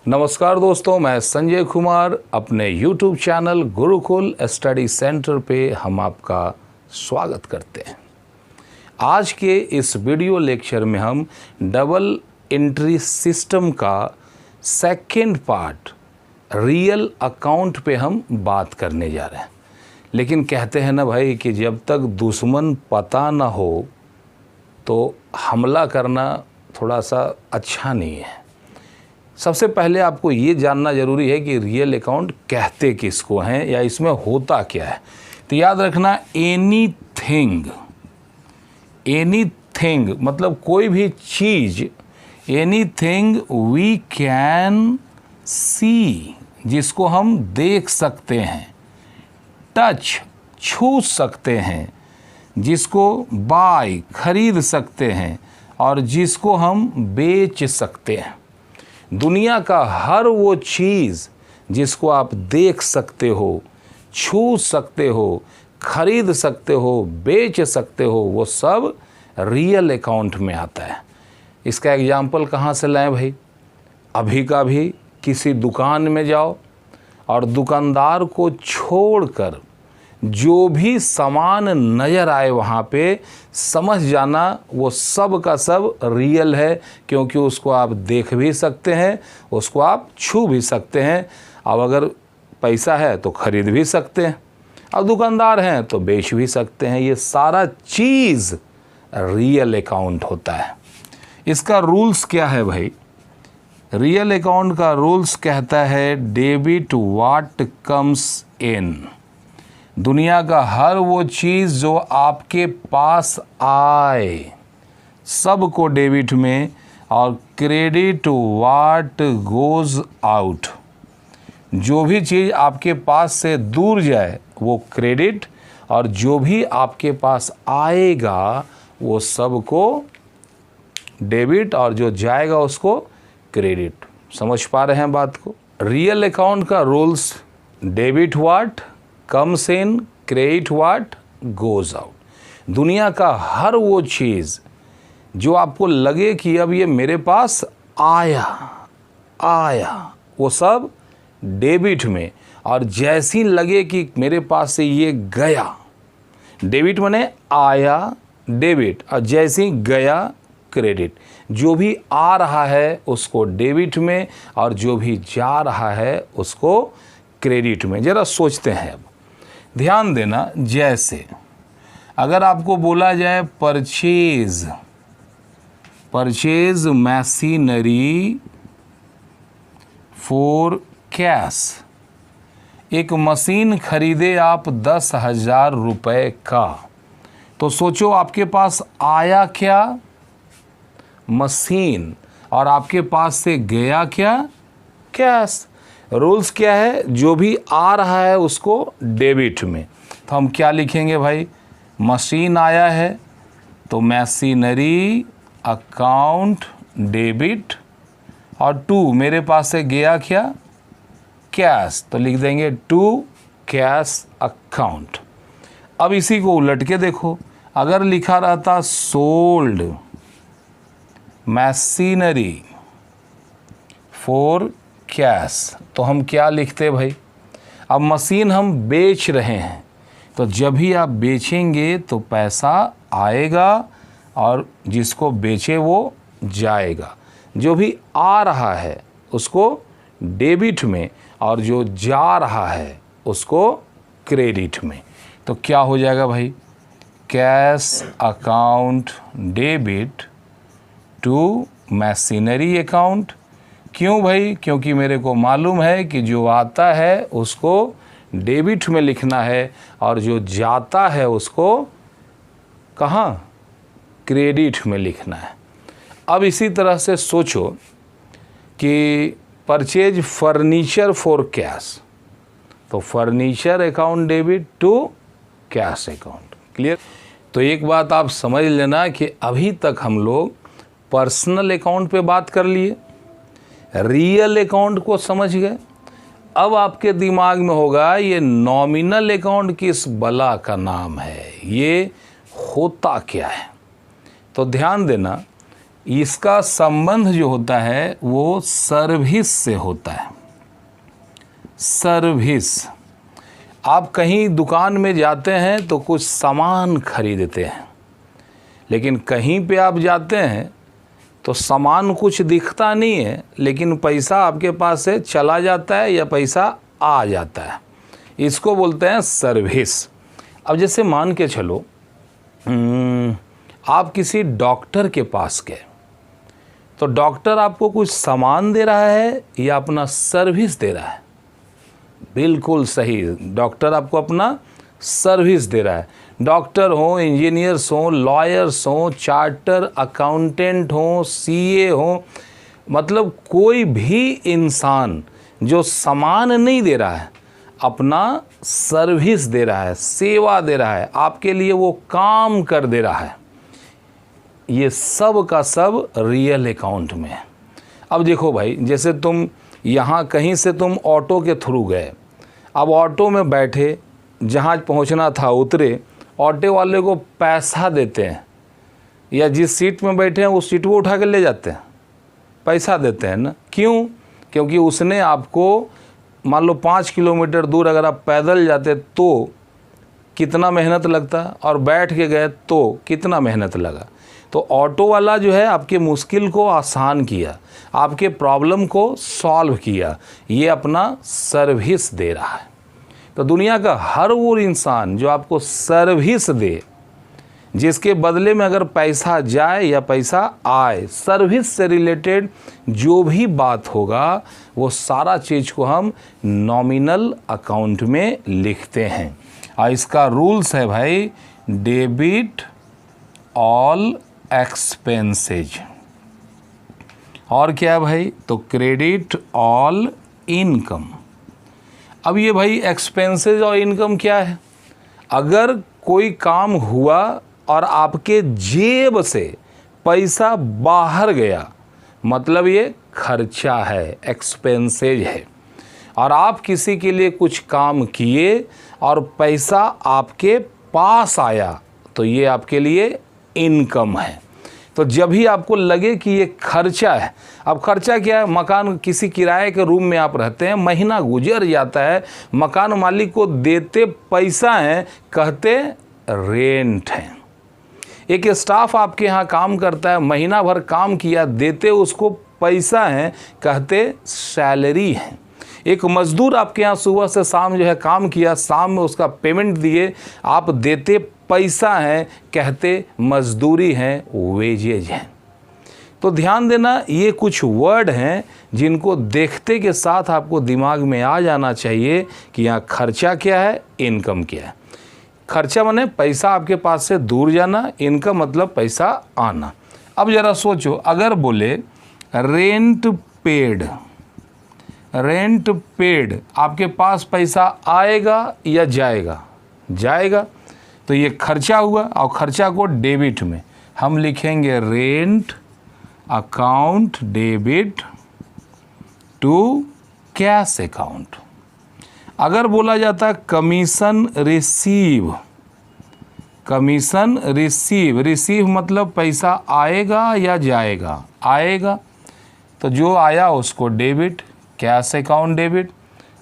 नमस्कार दोस्तों, मैं संजय कुमार अपने YouTube channel Gurukul study centre पे हम आपका स्वागत करते हैं। आज के इस वीडियो लेक्चर में हम डबल एंट्री सिस्टम का सेकंड पार्ट रियल अकाउंट पे हम बात करने जा रहे हैं। लेकिन कहते हैं ना भाई कि जब तक दुश्मन पता ना हो तो हमला करना थोड़ा सा अच्छा नहीं है। सबसे पहले आपको ये जानना ज़रूरी है कि रियल अकाउंट कहते किसको हैं या इसमें होता क्या है। तो याद रखना, एनीथिंग मतलब कोई भी चीज़, एनीथिंग वी कैन सी जिसको हम देख सकते हैं, टच छू सकते हैं, जिसको बाय खरीद सकते हैं और जिसको हम बेच सकते हैं। दुनिया का हर वो चीज़ जिसको आप देख सकते हो, छू सकते हो, खरीद सकते हो, बेच सकते हो, वो सब रियल अकाउंट में आता है। इसका एग्जाम्पल कहाँ से लाएं भाई? अभी का भी किसी दुकान में जाओ और दुकानदार को छोड़कर जो भी सामान नज़र आए वहाँ पे समझ जाना वो सब का सब रियल है, क्योंकि उसको आप देख भी सकते हैं, उसको आप छू भी सकते हैं। अब अगर पैसा है तो ख़रीद भी सकते हैं, अब दुकानदार हैं तो बेच भी सकते हैं। ये सारा चीज़ रियल अकाउंट होता है। इसका रूल्स क्या है भाई? रियल अकाउंट का रूल्स कहता है डेबिट व्हाट कम्स इन। दुनिया का हर वो चीज़ जो आपके पास आए सब को डेबिट में, और क्रेडिट व्हाट गोज़ आउट। जो भी चीज़ आपके पास से दूर जाए वो क्रेडिट, और जो भी आपके पास आएगा वो सब को डेबिट, और जो जाएगा उसको क्रेडिट। समझ पा रहे हैं बात को? रियल अकाउंट का rules debit what comes in, credit what goes out. दुनिया का हर वो चीज़ जो आपको लगे कि अब ये मेरे पास आया वो सब डेबिट में, और जैसी लगे कि मेरे पास से ये गया, डेबिट माने आया डेबिट, और जैसी गया क्रेडिट। जो भी आ रहा है उसको डेबिट में, और जो भी जा रहा है उसको क्रेडिट में। ज़रा सोचते हैं, अब ध्यान देना। जैसे अगर आपको बोला जाए परचेज मशीनरी फॉर कैश, एक मशीन खरीदे आप 10,000 रुपये का, तो सोचो आपके पास आया क्या? मशीन, और आपके पास से गया क्या? कैश। रूल्स क्या है? जो भी आ रहा है उसको डेबिट में। तो हम क्या लिखेंगे भाई? मशीन आया है तो मशीनरी अकाउंट डेबिट, और टू मेरे पास से गया क्या? कैश, तो लिख देंगे टू कैश अकाउंट। अब इसी को उलट के देखो, अगर लिखा रहता सोल्ड मशीनरी फॉर कैश, तो हम क्या लिखते भाई? अब मशीन हम बेच रहे हैं, तो जब भी आप बेचेंगे तो पैसा आएगा और जिसको बेचे वो जाएगा। जो भी आ रहा है उसको डेबिट में, और जो जा रहा है उसको क्रेडिट में। तो क्या हो जाएगा भाई? Cash account debit to machinery account. क्यों भाई? क्योंकि मेरे को मालूम है कि जो आता है उसको डेबिट में लिखना है, और जो जाता है उसको कहाँ? क्रेडिट में लिखना है। अब इसी तरह से सोचो कि परचेज फर्नीचर फॉर कैश, तो furniture account debit to cash account. Clear? तो एक बात आप समझ लेना कि अभी तक हम लोग पर्सनल अकाउंट पे बात कर लिए, रियल अकाउंट को समझ गए। अब आपके दिमाग में होगा ये नॉमिनल अकाउंट किस बला का नाम है, ये होता क्या है? तो ध्यान देना, इसका संबंध जो होता है वो सर्विस से होता है। सर्विस, आप कहीं दुकान में जाते हैं तो कुछ सामान खरीदते हैं, लेकिन कहीं पे आप जाते हैं तो सामान कुछ दिखता नहीं है, लेकिन पैसा आपके पास से चला जाता है या पैसा आ जाता है। इसको बोलते हैं सर्विस। अब जैसे मान के चलो आप किसी डॉक्टर के पास गए, तो डॉक्टर आपको कुछ सामान दे रहा है या अपना सर्विस दे रहा है? बिल्कुल सही, डॉक्टर आपको अपना सर्विस दे रहा है। डॉक्टर हो, इंजीनियर्स हो, लॉयर्स हो, चार्टर अकाउंटेंट हो, सीए हो, मतलब कोई भी इंसान जो सामान नहीं दे रहा है, अपना सर्विस दे रहा है, सेवा दे रहा है, आपके लिए वो काम कर दे रहा है, ये सब का सब रियल अकाउंट में है। अब देखो भाई, जैसे तुम यहाँ कहीं से तुम ऑटो के थ्रू गए, अब ऑटो में बैठे, जहाँ पहुँचना था उतरे, ऑटो वाले को पैसा देते हैं या जिस सीट में बैठे हैं उस सीट को उठा के ले जाते हैं, पैसा देते हैं ना। क्यों? क्योंकि उसने आपको, मान लो 5 किलोमीटर दूर अगर आप पैदल जाते तो कितना मेहनत लगता, और बैठ के गए तो कितना मेहनत लगा। तो ऑटो वाला जो है आपके मुश्किल को आसान किया, आपके प्रॉब्लम को सॉल्व किया, ये अपना सर्विस दे रहा है। तो दुनिया का हर वो इंसान जो आपको सर्विस दे, जिसके बदले में अगर पैसा जाए या पैसा आए, सर्विस से रिलेटेड जो भी बात होगा, वो सारा चीज़ को हम नॉमिनल अकाउंट में लिखते हैं। और इसका रूल्स है भाई, डेबिट ऑल एक्सपेंसेज। और क्या है भाई? तो क्रेडिट ऑल इनकम। अब ये भाई एक्सपेंसेज और इनकम क्या है? अगर कोई काम हुआ और आपके जेब से पैसा बाहर गया, मतलब ये खर्चा है, एक्सपेंसेज है। और आप किसी के लिए कुछ काम किए और पैसा आपके पास आया, तो ये आपके लिए इनकम है। तो जब भी आपको लगे कि ये खर्चा है, अब खर्चा क्या है? मकान, किसी किराए के रूम में आप रहते हैं, महीना गुजर जाता है, मकान मालिक को देते पैसा है, कहते रेंट है। एक स्टाफ आपके यहाँ काम करता है, महीना भर काम किया, देते उसको पैसा है, कहते सैलरी है। एक मजदूर आपके यहाँ सुबह से शाम जो है काम किया, शाम में उसका पेमेंट दिए, आप देते पैसा है, कहते मजदूरी है, वेजेज है। तो ध्यान देना, ये कुछ वर्ड हैं जिनको देखते के साथ आपको दिमाग में आ जाना चाहिए कि यहाँ खर्चा क्या है, इनकम क्या है। खर्चा माने पैसा आपके पास से दूर जाना, इनकम मतलब पैसा आना। अब ज़रा सोचो, अगर बोले रेंट पेड, रेंट पेड, आपके पास पैसा आएगा या जाएगा? जाएगा। तो ये खर्चा हुआ, और खर्चा को डेबिट में हम लिखेंगे rent account debit to cash account. अगर बोला जाता commission receive, commission receive, receive मतलब पैसा आएगा या जाएगा? आएगा। तो जो आया उसको डेबिट, कैश अकाउंट डेबिट।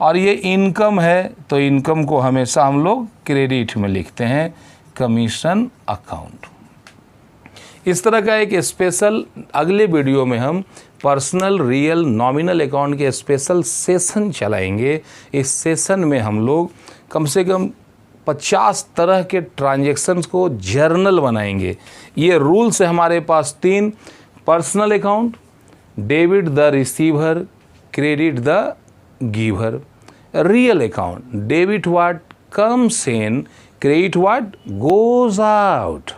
और ये इनकम है, तो इनकम को हमेशा हम लोग क्रेडिट में लिखते हैं, कमीशन अकाउंट। इस तरह का एक स्पेशल अगले वीडियो में हम पर्सनल रियल नॉमिनल अकाउंट के स्पेशल सेशन चलाएंगे। इस सेशन में हम लोग कम से कम 50 तरह के ट्रांजैक्शंस को जर्नल बनाएंगे। ये रूल्स है हमारे पास 3: personal account, debit the receiver, credit the giver. Real account, debit what comes in, credit what goes out.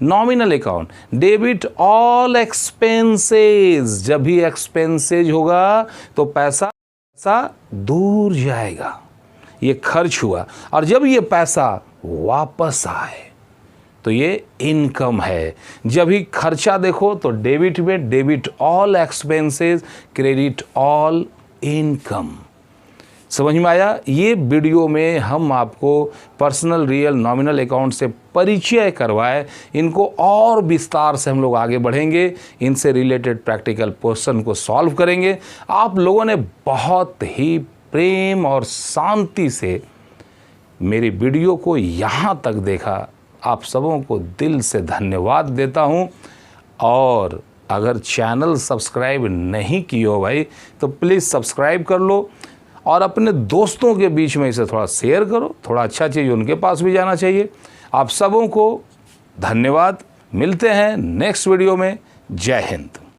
Nominal account, debit all expenses, जब भी एक्सपेंसेज होगा तो पैसा दूर जाएगा, ये खर्च हुआ। और जब ये पैसा वापस आए तो ये इनकम है। जब भी खर्चा देखो तो डेबिट में debit all expenses, credit all income. समझ में आया? ये वीडियो में हम आपको पर्सनल रियल नॉमिनल अकाउंट से परिचय करवाए, इनको और विस्तार से हम लोग आगे बढ़ेंगे, इनसे रिलेटेड प्रैक्टिकल क्वेश्चन को सॉल्व करेंगे। आप लोगों ने बहुत ही प्रेम और शांति से मेरी वीडियो को यहाँ तक देखा, आप सबों को दिल से धन्यवाद देता हूँ। और अगर चैनल सब्सक्राइब नहीं किए हो भाई, तो प्लीज़ सब्सक्राइब कर लो और अपने दोस्तों के बीच में इसे थोड़ा शेयर करो, थोड़ा अच्छा चीज़ उनके पास भी जाना चाहिए। आप सबों को धन्यवाद। मिलते हैं नेक्स्ट वीडियो में। जय हिंद।